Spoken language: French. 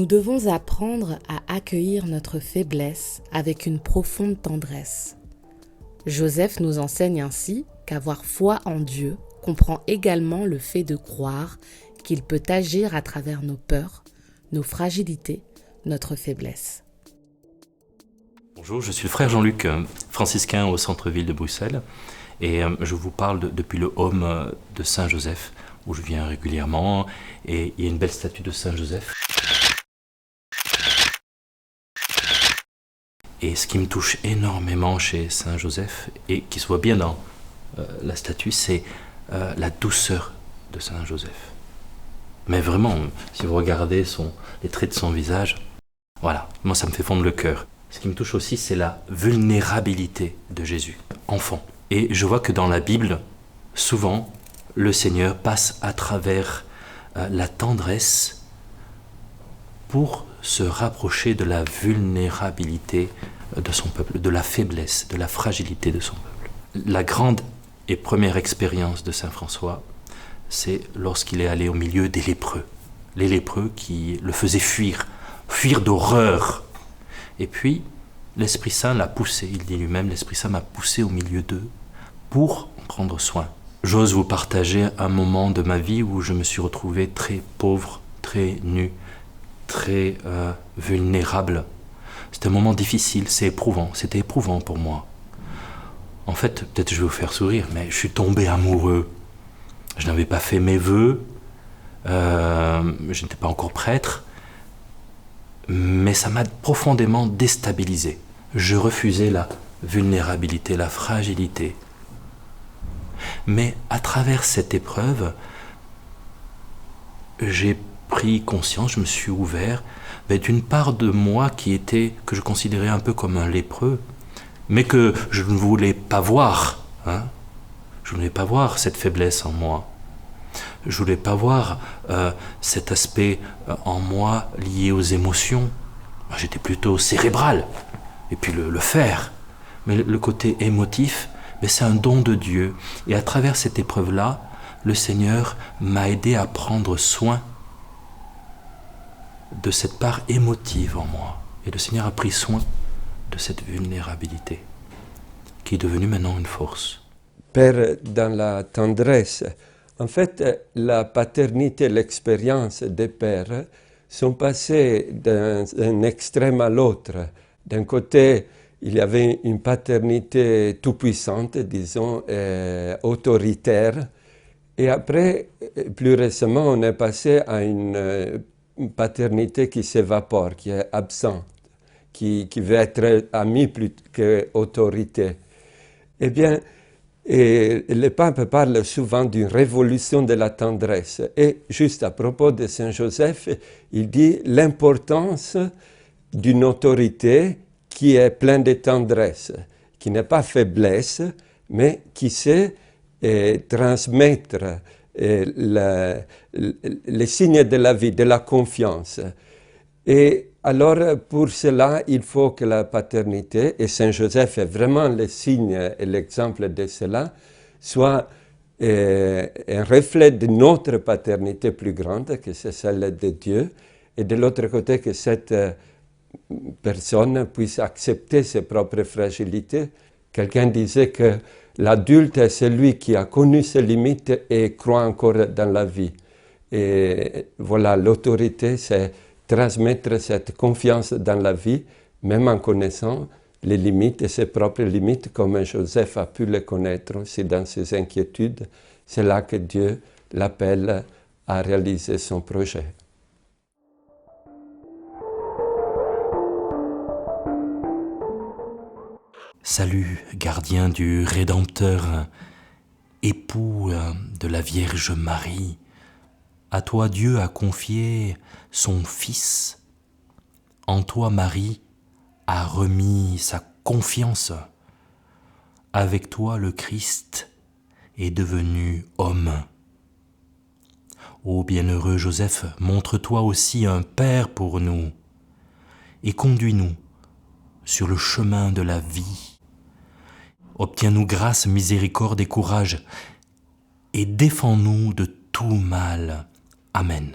devons apprendre à accueillir notre faiblesse avec une profonde tendresse. Joseph nous enseigne ainsi qu'avoir foi en Dieu comprend également le fait de croire qu'il peut agir à travers nos peurs, nos fragilités, notre faiblesse. Bonjour, je suis le frère Jean-Luc, franciscain au centre-ville de Bruxelles, et je vous parle depuis le home de Saint-Joseph, où je viens régulièrement, et il y a une belle statue de Saint-Joseph. Et ce qui me touche énormément chez Saint-Joseph, et qui se voit bien dans la statue, c'est la douceur de Saint-Joseph. Mais vraiment, si vous regardez les traits de son visage, voilà, moi ça me fait fondre le cœur. Ce qui me touche aussi, c'est la vulnérabilité de Jésus, enfant. Et je vois que dans la Bible, souvent, le Seigneur passe à travers la tendresse pour se rapprocher de la vulnérabilité de son peuple, de la faiblesse, de la fragilité de son peuple. La grande et première expérience de Saint François, c'est lorsqu'il est allé au milieu des lépreux. Les lépreux qui le faisaient fuir d'horreur. Et puis, l'Esprit Saint l'a poussé, il dit lui-même, l'Esprit Saint m'a poussé au milieu d'eux pour en prendre soin. J'ose vous partager un moment de ma vie où je me suis retrouvé très pauvre, très nu, très vulnérable. C'était un moment difficile, c'était éprouvant pour moi. En fait, peut-être je vais vous faire sourire, mais je suis tombé amoureux. Je n'avais pas fait mes vœux, je n'étais pas encore prêtre, mais ça m'a profondément déstabilisé. Je refusais la vulnérabilité, la fragilité. Mais à travers cette épreuve, j'ai pris conscience, je me suis ouvert d'une part de moi que je considérais un peu comme un lépreux, mais que je ne voulais pas voir. Je ne voulais pas voir cette faiblesse en moi. Je ne voulais pas voir cet aspect en moi lié aux émotions. Moi, j'étais plutôt cérébral, et puis le faire. Mais le côté émotif, c'est un don de Dieu. Et à travers cette épreuve-là, le Seigneur m'a aidé à prendre soin de cette part émotive en moi. Et le Seigneur a pris soin de cette vulnérabilité, qui est devenue maintenant une force. Père dans la tendresse. En fait, la paternité, l'expérience des pères sont passées d'un extrême à l'autre. D'un côté, il y avait une paternité tout-puissante, disons, autoritaire. Et après, plus récemment, on est passé à une paternité qui s'évapore, qui est absente, qui veut être amie plus qu'autorité. Eh bien, et le pape parle souvent d'une révolution de la tendresse. Et juste à propos de Saint Joseph, il dit l'importance d'une autorité qui est pleine de tendresse, qui n'est pas faiblesse, mais qui sait transmettre les signes de la vie, de la confiance. Et alors, pour cela, il faut que la paternité, et Saint Joseph est vraiment le signe et l'exemple de cela, soit un reflet de notre paternité plus grande, que c'est celle de Dieu, et de l'autre côté, que cette personne puisse accepter ses propres fragilités. Quelqu'un disait que l'adulte est celui qui a connu ses limites et croit encore dans la vie. Et voilà, l'autorité, c'est transmettre cette confiance dans la vie, même en connaissant les limites et ses propres limites, comme Joseph a pu les connaître aussi dans ses inquiétudes. C'est là que Dieu l'appelle à réaliser son projet. Salut, gardien du Rédempteur, époux de la Vierge Marie. À toi Dieu a confié son Fils. En toi Marie a remis sa confiance. Avec toi le Christ est devenu homme. Ô bienheureux Joseph, montre-toi aussi un Père pour nous et conduis-nous sur le chemin de la vie. Obtiens-nous grâce, miséricorde et courage, et défends-nous de tout mal. Amen.